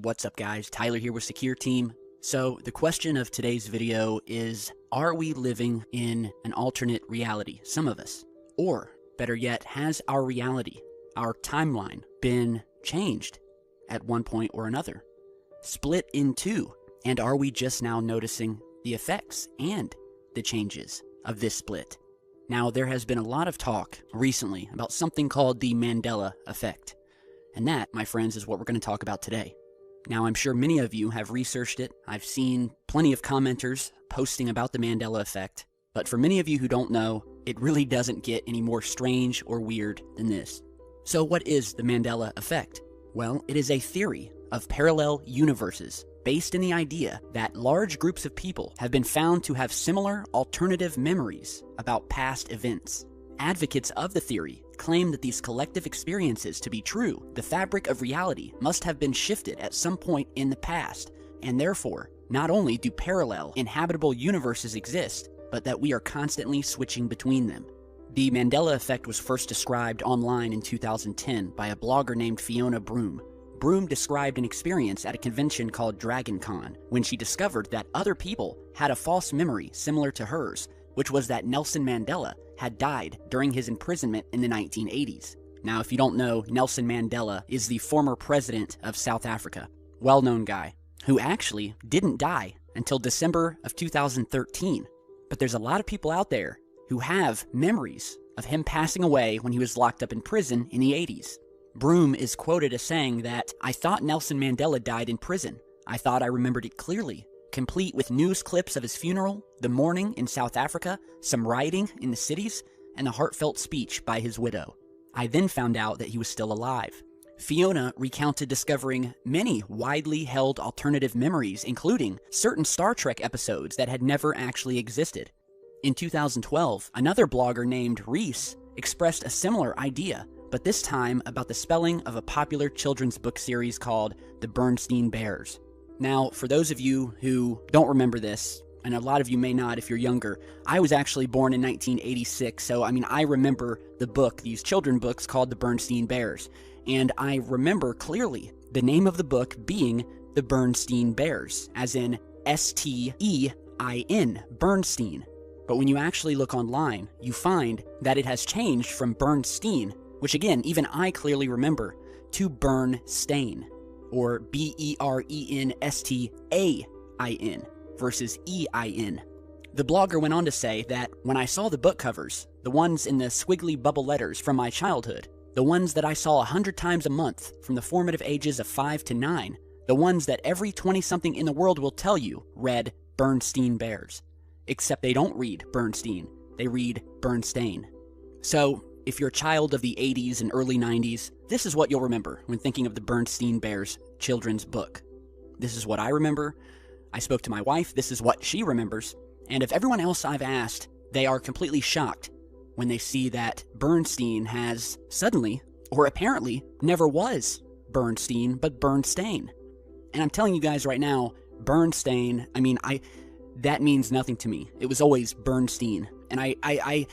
what's up guys? Tyler here with Secure Team. So the question of today's video is, are we living in an alternate reality, some of us? Or, better yet, has our reality, our timeline, been changed at one point or another? Split in two? And are we just now noticing the effects and the changes of this split? Now, there has been a lot of talk recently about something called the Mandela Effect. And that, my friends, is what we're going to talk about today. Now, I'm sure many of you have researched it. I've seen plenty of commenters posting about the Mandela Effect. But for many of you who don't know, it really doesn't get any more strange or weird than this. So what is the Mandela Effect? Well, it is a theory of parallel universes based in the idea that large groups of people have been found to have similar alternative memories about past events. Advocates of the theory claim that these collective experiences to be true, the fabric of reality must have been shifted at some point in the past, and therefore, not only do parallel, inhabitable universes exist, but that we are constantly switching between them. The Mandela Effect was first described online in 2010 by a blogger named Fiona Broom. Broom described an experience at a convention called DragonCon when she discovered that other people had a false memory similar to hers, which was that Nelson Mandela had died during his imprisonment in the 1980s. Now, if you don't know, Nelson Mandela is the former president of South Africa, well-known guy, who actually didn't die until December of 2013. But there's a lot of people out there who have memories of him passing away when he was locked up in prison in the 80s. Broom is quoted as saying that, "I thought Nelson Mandela died in prison. I thought I remembered it clearly, complete with news clips of his funeral, the mourning in South Africa, some rioting in the cities, and a heartfelt speech by his widow. I then found out that he was still alive." Fiona recounted discovering many widely held alternative memories, including certain Star Trek episodes that had never actually existed. In 2012, another blogger named Reese expressed a similar idea, but this time about the spelling of a popular children's book series called The Bernstein Bears. Now, for those of you who don't remember this, and a lot of you may not if you're younger, I was actually born in 1986, so I remember the book, these children books called The Bernstein Bears, and I remember clearly the name of the book being The Bernstein Bears, as in S-T-E-I-N, Bernstein. But when you actually look online, you find that it has changed from Bernstein, which again, even I clearly remember, to Bernstein, or B-E-R-E-N-S-T-A-I-N versus E-I-N. The blogger went on to say that when I saw the book covers, the ones in the squiggly bubble letters from my childhood, the ones that I saw 100 times a month from the formative ages of 5 to 9, the ones that every 20-something in the world will tell you read Bernstein Bears. Except they don't read Bernstein, they read Bernstein. So, if you're a child of the 80s and early 90s, this is what you'll remember when thinking of the Bernstein Bears children's book. This is what I remember. I spoke to my wife, this is what she remembers. And of everyone else I've asked, they are completely shocked when they see that Bernstein has suddenly, or apparently, never was Bernstein, but Bernstein. And I'm telling you guys right now, Bernstein, that means nothing to me. It was always Bernstein. And I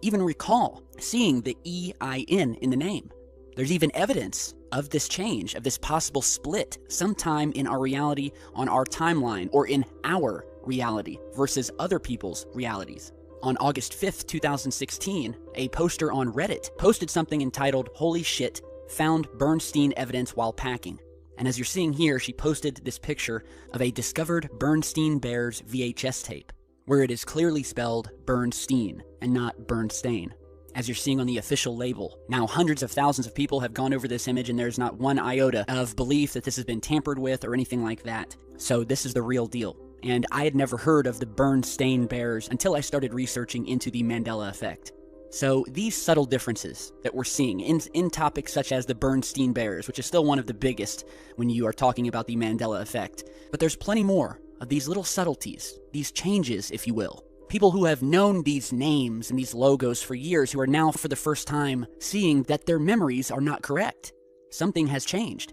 even recall seeing the E-I-N in the name. There's even evidence of this change, of this possible split sometime in our reality, on our timeline, or in our reality versus other people's realities. On August 5th, 2016, a poster on Reddit posted something entitled, "Holy shit, found Bernstein evidence while packing." And as you're seeing here, she posted this picture of a discovered Bernstein Bears VHS tape, where it is clearly spelled Bernstein and not Bernstein, as you're seeing on the official label. Now, hundreds of thousands of people have gone over this image, and there's not one iota of belief that this has been tampered with or anything like that. So this is the real deal. And I had never heard of the Bernstein Bears until I started researching into the Mandela Effect. So these subtle differences that we're seeing in topics such as the Bernstein Bears, which is still one of the biggest when you are talking about the Mandela Effect, but there's plenty more of these little subtleties, these changes, if you will. People who have known these names and these logos for years who are now for the first time seeing that their memories are not correct. Something has changed.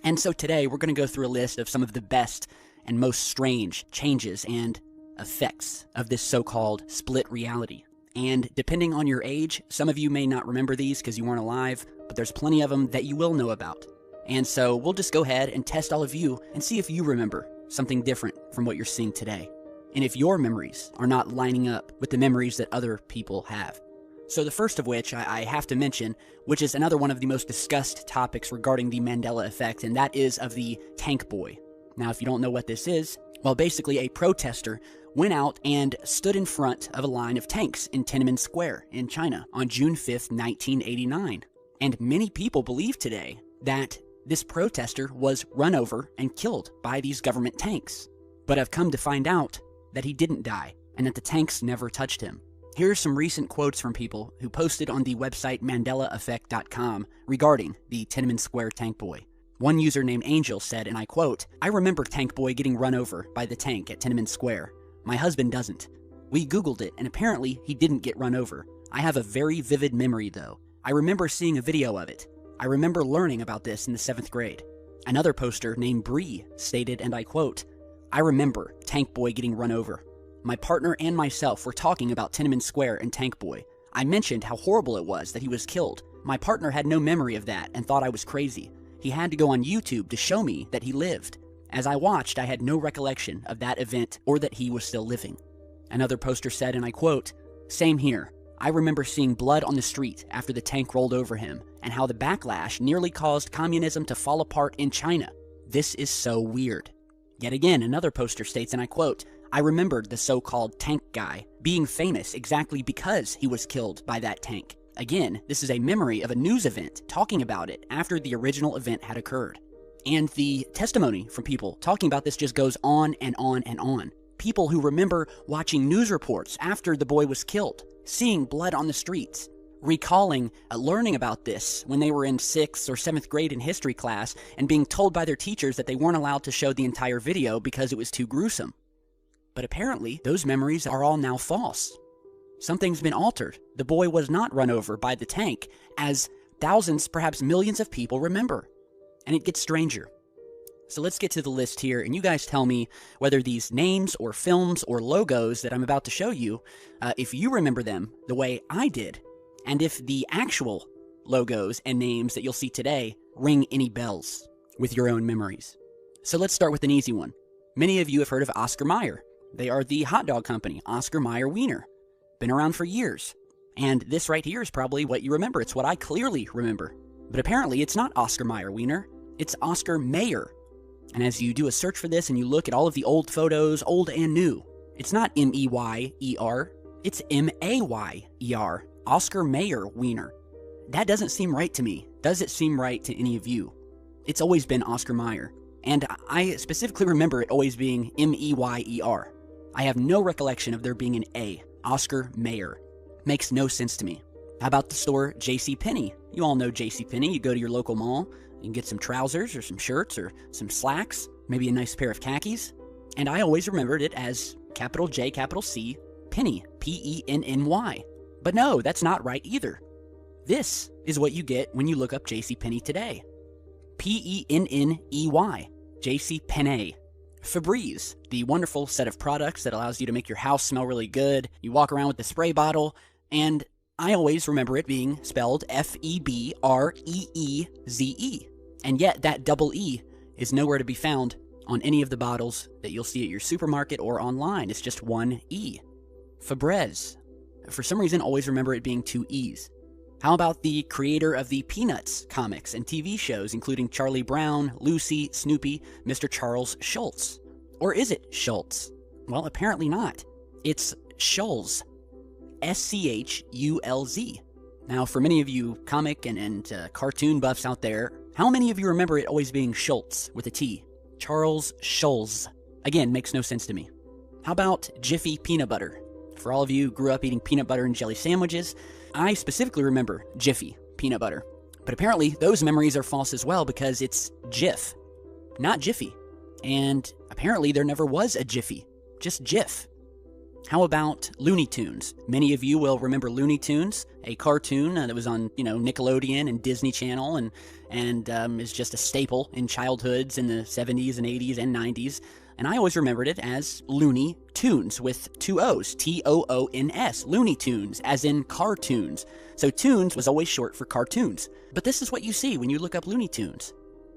And so today we're going to go through a list of some of the best and most strange changes and effects of this so-called split reality. And depending on your age, some of you may not remember these because you weren't alive, but there's plenty of them that you will know about. And so we'll just go ahead and test all of you and see if you remember something different from what you're seeing today. And if your memories are not lining up with the memories that other people have. So the first of which I have to mention, which is another one of the most discussed topics regarding the Mandela Effect, and that is of the tank boy. Now, if you don't know what this is, well, basically a protester went out and stood in front of a line of tanks in Tiananmen Square in China on June 5th, 1989. And many people believe today that this protester was run over and killed by these government tanks. But I've come to find out that he didn't die and that the tanks never touched him. Here are some recent quotes from people who posted on the website MandelaEffect.com regarding the Tiananmen Square tank boy. One user named Angel said, and I quote, "I remember Tank Boy getting run over by the tank at Tiananmen Square. My husband doesn't. We Googled it, and apparently he didn't get run over. I have a very vivid memory, though. I remember seeing a video of it. I remember learning about this in the 7th grade. Another poster named Bree stated, and I quote, "I remember Tank Boy getting run over. My partner and myself were talking about Tiananmen Square and Tank Boy. I mentioned how horrible it was that he was killed. My partner had no memory of that and thought I was crazy. He had to go on YouTube to show me that he lived. As I watched, I had no recollection of that event or that he was still living." Another poster said, and I quote, "Same here. I remember seeing blood on the street after the tank rolled over him, and how the backlash nearly caused communism to fall apart in China. This is so weird." Yet again, another poster states, and I quote, "I remembered the so-called tank guy being famous exactly because he was killed by that tank. Again, this is a memory of a news event talking about it after the original event had occurred." And the testimony from people talking about this just goes on and on and on. People who remember watching news reports after the boy was killed, seeing blood on the streets, recalling learning about this when they were in 6th or 7th grade in history class and being told by their teachers that they weren't allowed to show the entire video because it was too gruesome. But apparently, those memories are all now false. Something's been altered. The boy was not run over by the tank, as thousands, perhaps millions of people remember. And it gets stranger. So let's get to the list here, and you guys tell me whether these names or films or logos that I'm about to show you, if you remember them the way I did, and if the actual logos and names that you'll see today ring any bells with your own memories. So let's start with an easy one. Many of you have heard of Oscar Mayer. They are the hot dog company, Oscar Mayer Wiener. Been around for years. And this right here is probably what you remember. It's what I clearly remember. But apparently it's not Oscar Mayer Wiener. It's Oscar Mayer. And as you do a search for this and you look at all of the old photos, old and new, it's not M-E-Y-E-R. It's M-A-Y-E-R. Oscar Mayer Wiener. That doesn't seem right to me. Does it seem right to any of you? It's always been Oscar Mayer. And I specifically remember it always being M-E-Y-E-R. I have no recollection of there being an A. Oscar Mayer. Makes no sense to me. How about the store JCPenney? You all know JCPenney. You go to your local mall, you can get some trousers or some shirts or some slacks, maybe a nice pair of khakis. And I always remembered it as capital J, capital C, Penny, P-E-N-N-Y. But no, that's not right either. This is what you get when you look up JCPenney today. P-E-N-N-E-Y. JCPenney. Febreze, the wonderful set of products that allows you to make your house smell really good. You walk around with the spray bottle, and I always remember it being spelled F-E-B-R-E-E-Z-E. And yet that double E is nowhere to be found on any of the bottles that you'll see at your supermarket or online. It's just one E. Febreze. For some reason, always remember it being two E's. How about the creator of the Peanuts comics and TV shows, including Charlie Brown, Lucy, Snoopy, Mr. Charles Schulz? Or is it Schultz? Well, apparently not. It's Schulz. S-C-H-U-L-Z. Now, for many of you comic and cartoon buffs out there, how many of you remember it always being Schultz with a T? Charles Schulz. Again, makes no sense to me. How about Jiffy Peanut Butter? For all of you who grew up eating peanut butter and jelly sandwiches, I specifically remember Jiffy Peanut Butter. But apparently, those memories are false as well because it's Jif, not Jiffy. And apparently, there never was a Jiffy, just Jif. How about Looney Tunes? Many of you will remember Looney Tunes, a cartoon that was on, Nickelodeon and Disney Channel and is just a staple in childhoods in the 70s and 80s and 90s. And I always remembered it as Looney Tunes with two O's, T-O-O-N-S, Looney Tunes, as in cartoons. So tunes was always short for cartoons. But this is what you see when you look up Looney Tunes.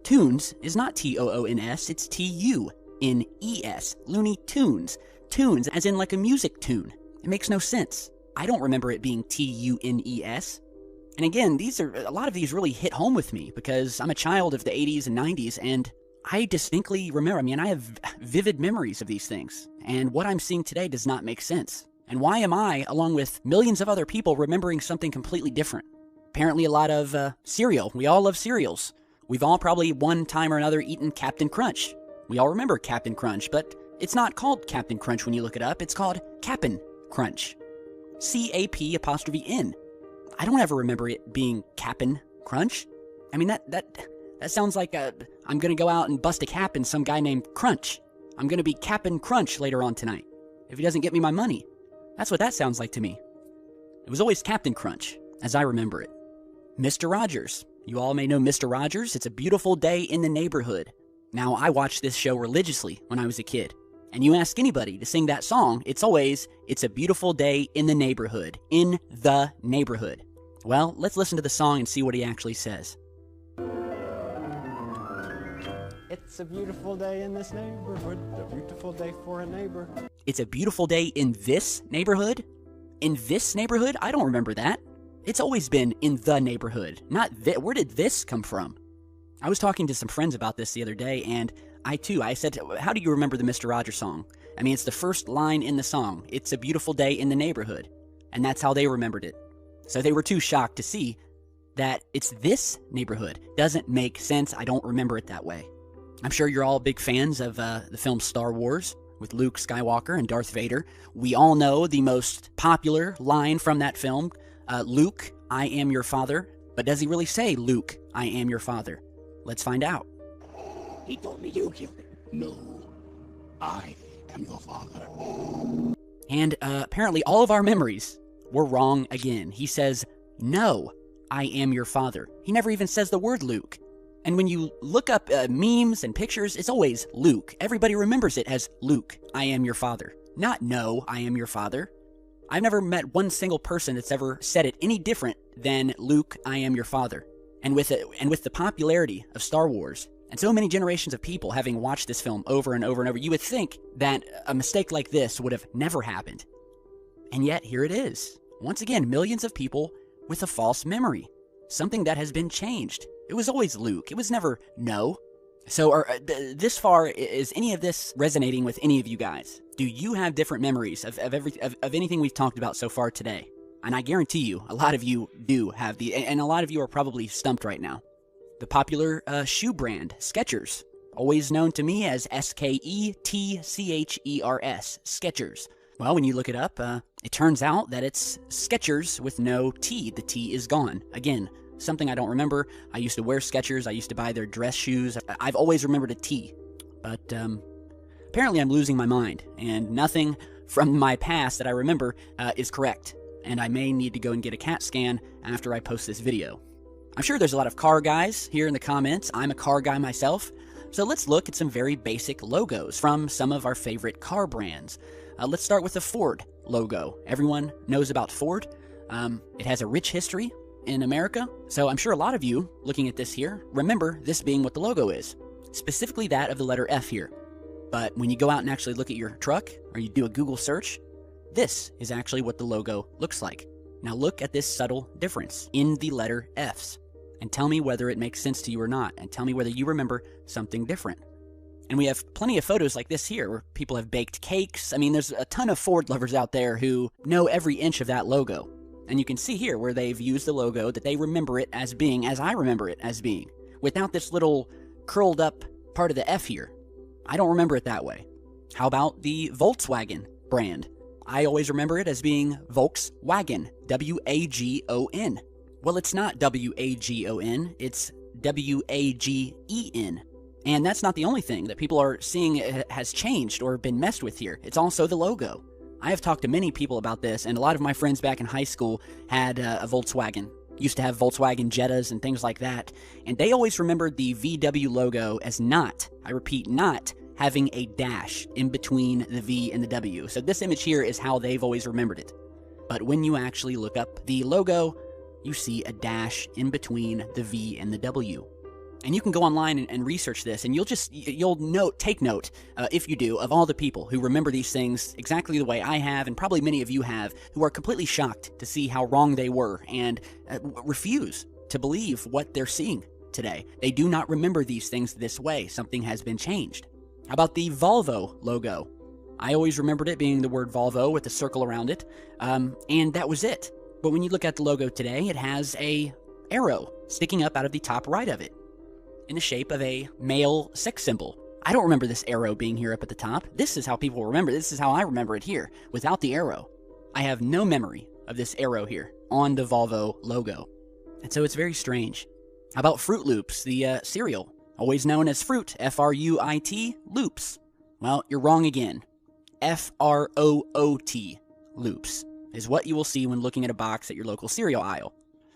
Toons is not T-O-O-N-S, it's T-U-N-E-S. Looney Tunes. Tunes, as in like a music tune. It makes no sense. I don't remember it being T-U-N-E-S. And again, a lot of these really hit home with me because I'm a child of the 80s and 90s, and I distinctly remember, I have vivid memories of these things. And what I'm seeing today does not make sense. And why am I, along with millions of other people, remembering something completely different? Apparently a lot of cereal. We all love cereals. We've all probably one time or another eaten Captain Crunch. We all remember Captain Crunch, but it's not called Captain Crunch when you look it up. It's called Cap'n Crunch. C-A-P'-N. I don't ever remember it being Cap'n Crunch. That sounds like I'm going to go out and bust a cap in some guy named Crunch. I'm going to be Cap'n Crunch later on tonight if he doesn't get me my money. That's what that sounds like to me. It was always Captain Crunch, as I remember it. Mr. Rogers. You all may know Mr. Rogers. It's a beautiful day in the neighborhood. Now, I watched this show religiously when I was a kid. And you ask anybody to sing that song, it's always, it's a beautiful day in the neighborhood. In the neighborhood. Well, let's listen to the song and see what he actually says. It's a beautiful day in this neighborhood, a beautiful day for a neighbor. It's a beautiful day in this neighborhood? In this neighborhood? I don't remember that. It's always been in the neighborhood, not this. Where did this come from? I was talking to some friends about this the other day, and I said, how do you remember the Mr. Rogers song? It's the first line in the song. It's a beautiful day in the neighborhood. And that's how they remembered it. So they were too shocked to see that it's this neighborhood. Doesn't make sense. I don't remember it that way. I'm sure you're all big fans of the film Star Wars with Luke Skywalker and Darth Vader. We all know the most popular line from that film, Luke, I am your father. But does he really say, Luke, I am your father? Let's find out. He told me you killed him. No, I am your father. And apparently all of our memories were wrong again. He says, no, I am your father. He never even says the word Luke. And when you look up memes and pictures, it's always Luke. Everybody remembers it as Luke, I am your father. Not no, I am your father. I've never met one single person that's ever said it any different than Luke, I am your father. And with the popularity of Star Wars, and so many generations of people having watched this film over and over and over, you would think that a mistake like this would have never happened. And yet, here it is. Once again, millions of people with a false memory. Something that has been changed. It was always Luke. It was never no. So, this far, is any of this resonating with any of you guys? Do you have different memories of anything we've talked about so far today? And I guarantee you, a lot of you do have and a lot of you are probably stumped right now. The popular shoe brand, Skechers, always known to me as Sketchers, Skechers. Well, when you look it up, it turns out that it's Skechers with no T. The T is gone. Again, something I don't remember. I used to wear Skechers. I used to buy their dress shoes. I've always remembered a T. But apparently I'm losing my mind, and nothing from my past that I remember is correct. And I may need to go and get a CAT scan after I post this video. I'm sure there's a lot of car guys here in the comments. I'm a car guy myself. So let's look at some very basic logos from some of our favorite car brands. Let's start with the Ford logo. Everyone knows about Ford. It has a rich history in America. So I'm sure a lot of you looking at this here remember this being what the logo is. Specifically that of the letter F here. But when you go out and actually look at your truck, or you do a Google search, this is actually what the logo looks like. Now look at this subtle difference in the letter Fs. And tell me whether it makes sense to you or not. And tell me whether you remember something different. And we have plenty of photos like this here where people have baked cakes. There's a ton of Ford lovers out there who know every inch of that logo. And you can see here where they've used the logo that they remember it as being, as I remember it as being, without this little curled up part of the F here. I don't remember it that way. How about the Volkswagen brand? I always remember it as being Volkswagen, W-A-G-O-N. Well, it's not W-A-G-O-N, it's W-A-G-E-N. And that's not the only thing that people are seeing has changed or been messed with here. It's also the logo. I have talked to many people about this, and a lot of my friends back in high school had a Volkswagen. Used to have Volkswagen Jettas and things like that. And they always remembered the VW logo as not, I repeat, not having a dash in between the V and the W. So this image here is how they've always remembered it. But when you actually look up the logo, you see a dash in between the V and the W. And you can go online and research this, and you'll take note, if you do, of all the people who remember these things exactly the way I have, and probably many of you have, who are completely shocked to see how wrong they were and refuse to believe what they're seeing today. They do not remember these things this way. Something has been changed. How about the Volvo logo? I always remembered it being the word Volvo with a circle around it, and that was it. But when you look at the logo today, it has a arrow sticking up out of the top right of it, in the shape of a male sex symbol. I don't remember this arrow being here up at the top. This is how people remember. This is how I remember it here, without the arrow. I have no memory of this arrow here on the Volvo logo. And so it's very strange. How about Fruit Loops, the cereal? Always known as Fruit, F-R-U-I-T, Loops. Well, you're wrong again. F-R-O-O-T, Loops, is what you will see when looking at a box at your local cereal aisle.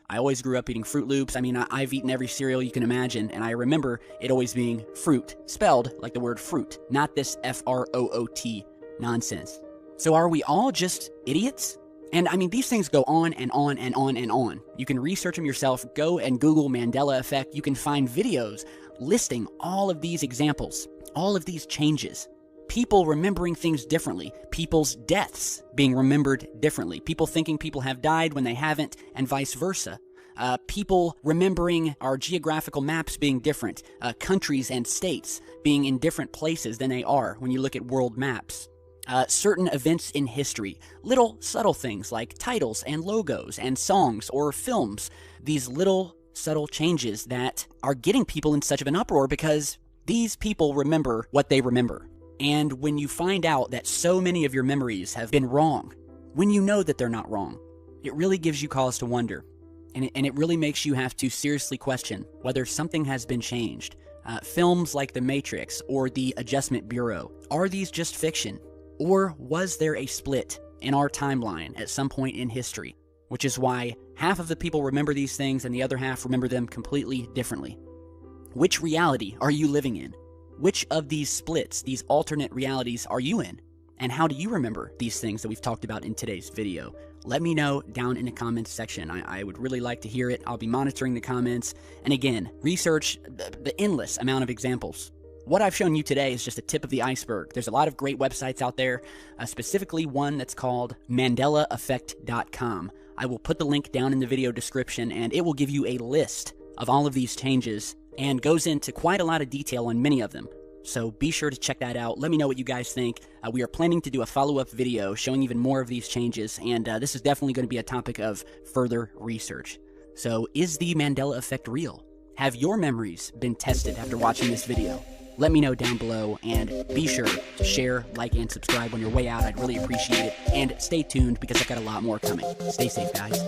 I always grew up eating Fruit Loops. I mean, I've eaten every cereal you can imagine, and I remember it always being fruit, spelled like the word fruit, not this F-R-O-O-T nonsense. So are we all just idiots? And I mean, these things go on and on and on and on. You can research them yourself. Go and Google Mandela Effect. You can find videos listing all of these examples, all of these changes. People remembering things differently, people's deaths being remembered differently, people thinking people have died when they haven't, and vice versa. People remembering our geographical maps being different, countries and states being in different places than they are when you look at world maps. Certain events in history, little subtle things like titles and logos and songs or films, these little subtle changes that are getting people in such of an uproar because these people remember what they remember. And when you find out that so many of your memories have been wrong, when you know that they're not wrong, it really gives you cause to wonder. And it really makes you have to seriously question whether something has been changed. Films like The Matrix or The Adjustment Bureau, are these just fiction? Or was there a split in our timeline at some point in history? Which is why half of the people remember these things and the other half remember them completely differently. Which reality are you living in? Which of these splits, these alternate realities, are you in? And how do you remember these things that we've talked about in today's video? Let me know down in the comments section. I would really like to hear it. I'll be monitoring the comments. And again, research the endless amount of examples. What I've shown you today is just a tip of the iceberg. There's a lot of great websites out there, specifically one that's called MandelaEffect.com. I will put the link down in the video description, and it will give you a list of all of these changes and goes into quite a lot of detail on many of them. So be sure to check that out. Let me know what you guys think. We are planning to do a follow-up video showing even more of these changes, and this is definitely going to be a topic of further research. So is the Mandela Effect real? Have your memories been tested after watching this video? Let me know down below, and be sure to share, like, and subscribe on your way out. I'd really appreciate it. And stay tuned because I've got a lot more coming. Stay safe, guys.